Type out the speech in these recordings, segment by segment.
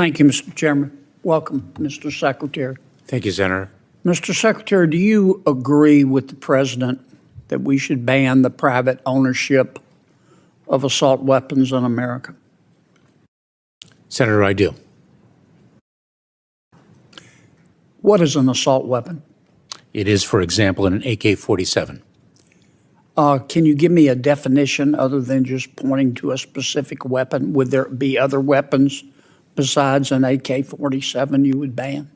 Thank you, Mr. Chairman. Welcome, Mr. Secretary. Thank you, Senator. Mr. Secretary, do you agree with the President that we should ban the private ownership of assault weapons in America? Senator, I do. What is an assault weapon? It is, for example, an AK-47. Can you give me a definition other than just pointing to a specific weapon? Would there be other weapons besides an AK-47 you would ban?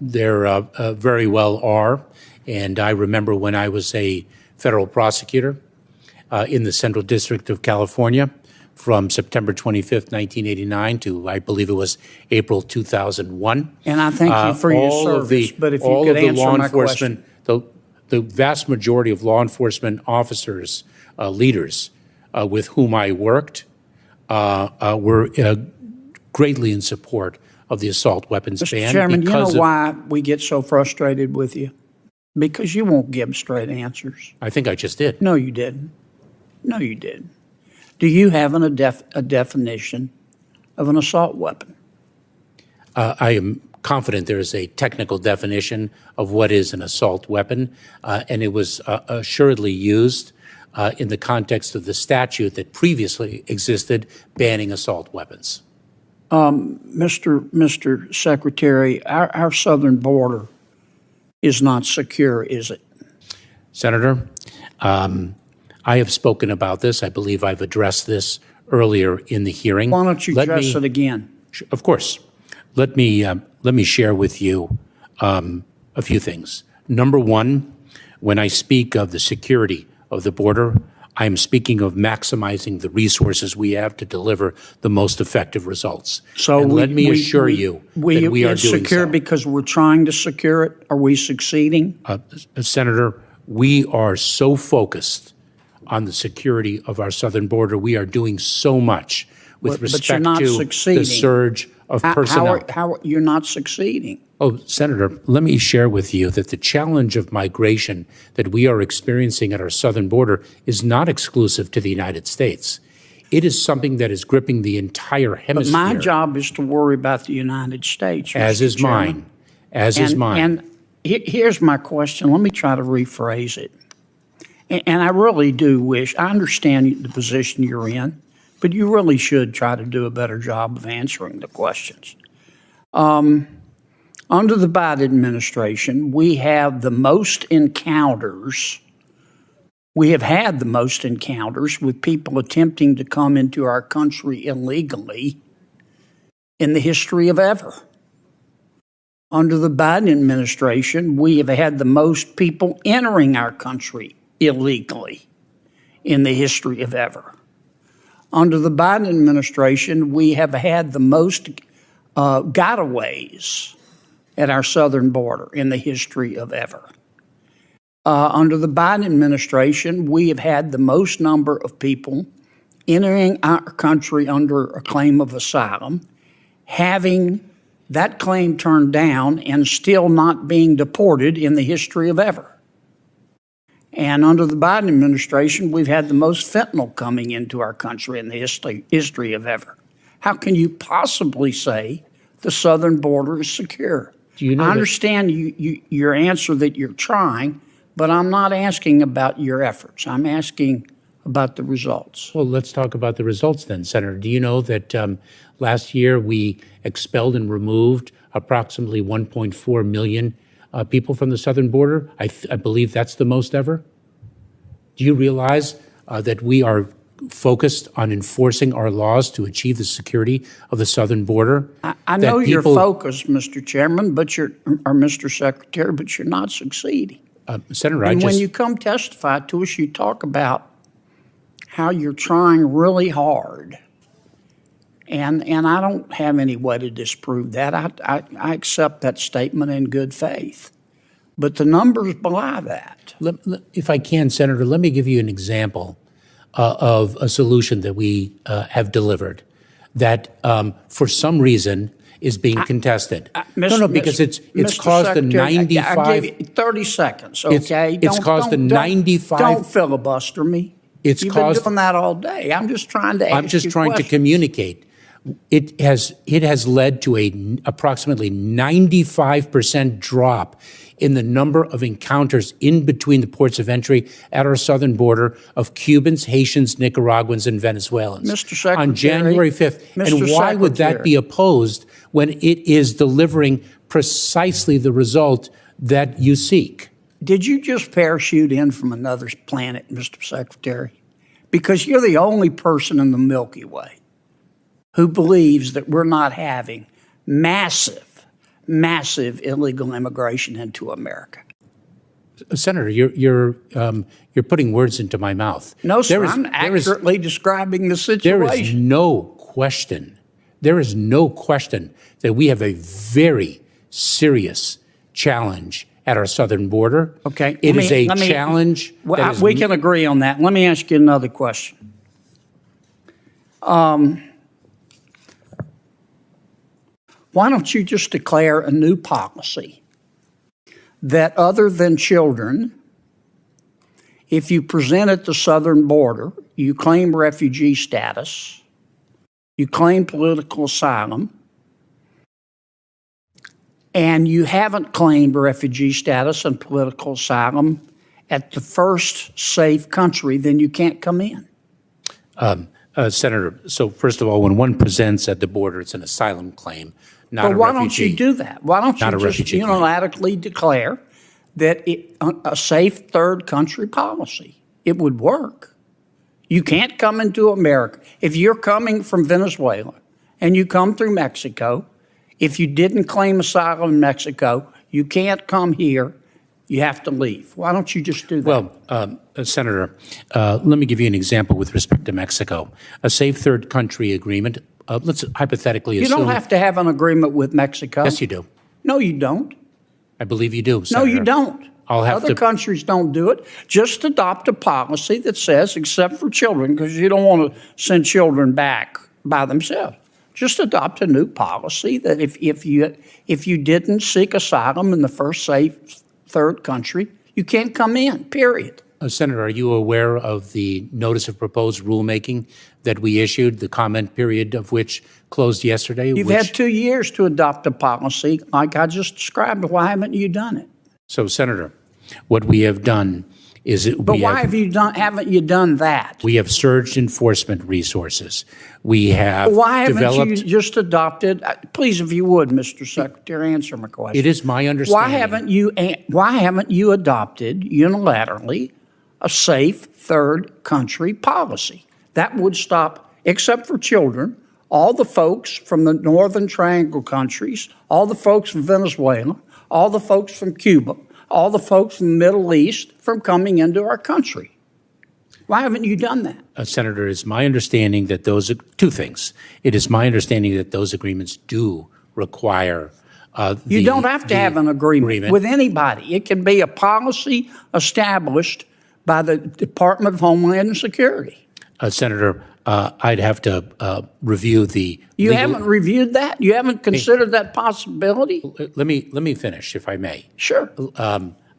There very well are. And I remember when I was a federal prosecutor in the Central District of California from September 25th, 1989 to, I believe it was April 2001. And I thank you for your service, but if you could answer my question. The vast majority of law enforcement officers, leaders with whom I worked were greatly in support of the assault weapons ban. Mr. Chairman, you know why we get so frustrated with you? Because you won't give straight answers. I think I just did. No, you didn't. No, you didn't. Do you have a definition of an assault weapon? I am confident there is a technical definition of what is an assault weapon, and it was assuredly used in the context of the statute that previously existed banning assault weapons. Mr. Secretary, our southern border is not secure, is it? Senator, I have spoken about this. I believe I've addressed this earlier in the hearing. Why don't you address it again? Of course. Let me share with you a few things. Number one, when I speak of the security of the border, I am speaking of maximizing the resources we have to deliver the most effective results. So let me assure you that we are doing secure so. Because we're trying to secure it. Are we succeeding? Senator, we are so focused on the security of our southern border. We are doing so much with respect to the surge of personnel. How you're not succeeding? Oh, Senator, let me share with you that the challenge of migration that we are experiencing at our southern border is not exclusive to the United States. It is something that is gripping the entire hemisphere. But my job is to worry about the United States, as is mine. As is mine. And here's my question. Let me try to rephrase it. And I really do wish, I understand the position you're in, but you really should try to do a better job of answering the questions. Under the Biden administration, we have the most encounters. We have had the most encounters with people attempting to come into our country illegally in the history of ever. Under the Biden administration, we have had the most people entering our country illegally in the history of ever. Under the Biden administration, we have had the most gotaways at our southern border in the history of ever. Under the Biden administration, we have had the most number of people entering our country under a claim of asylum, having that claim turned down and still not being deported in the history of ever. And under the Biden administration, we've had the most fentanyl coming into our country in the history of ever. How can you possibly say the southern border is secure? I understand your answer that you're trying, but I'm not asking about your efforts. I'm asking about the results. Well, let's talk about the results then, Senator. Do you know that last year we expelled and removed approximately 1.4 million people from the southern border? I believe that's the most ever. Do you realize that we are focused on enforcing our laws to achieve the security of the southern border? I know you're focused, Mr. Chairman, or Mr. Secretary, but you're not succeeding. Senator, and when you come testify to us, you talk about how you're trying really hard. And I don't have any way to disprove that. I accept that statement in good faith. But the numbers belie that. If I can, Senator, let me give you an example of a solution that we have delivered that for some reason is being contested. Because it's caused a 95. I'll give you 30 seconds, okay? It's caused a 95. Don't filibuster me. You've been doing that all day. I'm just trying to ask you to communicate. It has led to approximately 95% drop in the number of encounters in between the ports of entry at our southern border of Cubans, Haitians, Nicaraguans, and Venezuelans. Mr. Secretary, on January 5th. Mr. And why would that Secretary. be opposed when it is delivering precisely the result that you seek? Did you just parachute in from another planet, Mr. Secretary? Because you're the only person in the Milky Way who believes that we're not having massive illegal immigration into America. Senator, you're putting words into my mouth. No, sir, I'm accurately describing the situation. There is no question. There is no question that we have a very serious challenge at our southern border. Okay. It is a challenge. We can agree on that. Let me ask you another question. Why don't you just declare a new policy that other than children, if you present at the southern border, you claim refugee status, you claim political asylum, and you haven't claimed refugee status and political asylum at the first safe country, then you can't come in. Senator, so first of all, when one presents at the border, it's an asylum claim, not a refugee. But why don't you do that? Why don't you just unilaterally declare that a safe third country policy? It would work. You can't come into America. If you're coming from Venezuela and you come through Mexico, if you didn't claim asylum in Mexico, you can't come here. You have to leave. Why don't you just do that? Well, Senator, let me give you an example with respect to Mexico. A safe third country agreement, let's hypothetically assume— You don't have to have an agreement with Mexico. Yes, you do. No, you don't. I believe you do, Senator. No, you don't. Other countries don't do it. Just adopt a policy that says, except for children, because you don't want to send children back by themselves. Just adopt a new policy that if you didn't seek asylum in the first safe third country, you can't come in, period. Senator, are you aware of the notice of proposed rulemaking that we issued, the comment period of which closed yesterday? You've had 2 years to adopt a policy like I just described. Why haven't you done it? So, Senator, what we have done is— But why haven't you done that? We have surged enforcement resources. We have Why haven't developed— you just adopted— please, if you would, Mr. Secretary, answer my question. It is my understanding— Why haven't you adopted unilaterally a safe third country policy? That would stop, except for children, all the folks from the Northern Triangle countries, all the folks from Venezuela, all the folks from Cuba, all the folks from the Middle East from coming into our country. Why haven't you done that? Senator, it's my understanding that those— two things. It is my understanding that those agreements do require— You don't have to have an agreement with anybody. It can be a policy established by the Department of Homeland Security. Senator, I'd have to review the— You haven't reviewed that? You haven't considered that possibility? Let me finish, if I may. Sure.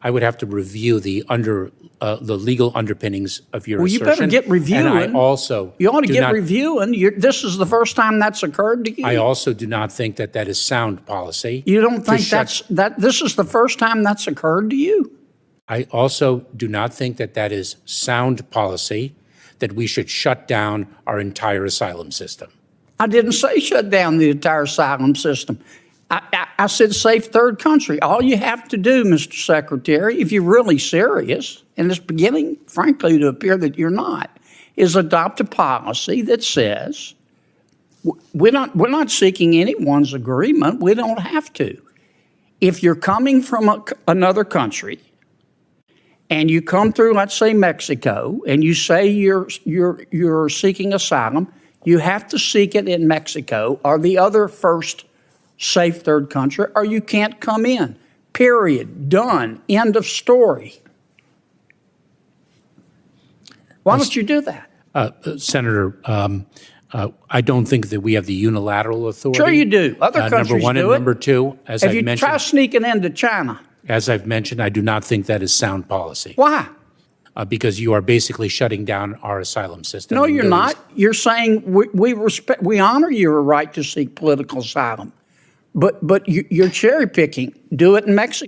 I would have to review the legal underpinnings of your assertion. Well, you better get reviewing. And I also— You ought to get reviewing. This is the first time that's occurred to you? I also do not think that that is sound policy. You don't think this is the first time that's occurred to you? I also do not think that that is sound policy, that we should shut down our entire asylum system. I didn't say shut down the entire asylum system. I said safe third country. All you have to do, Mr. Secretary, if you're really serious, and it's beginning, frankly, to appear that you're not, is adopt a policy that says we're not seeking anyone's agreement. We don't have to. If you're coming from another country and you come through, let's say, Mexico, and you say you're seeking asylum, you have to seek it in Mexico or the other first safe third country, or you can't come in. Period. Done. End of story. Why don't you do that? Senator, I don't think that we have the unilateral authority. Sure you do. Other countries number one do and it. Number two, as I've mentioned— Try sneaking into China. As I've mentioned, I do not think that is sound policy. Why? because you are basically shutting down our asylum system. No, you're not. You're saying we honor your right to seek political asylum, but you're cherry picking. Do it in Mexico.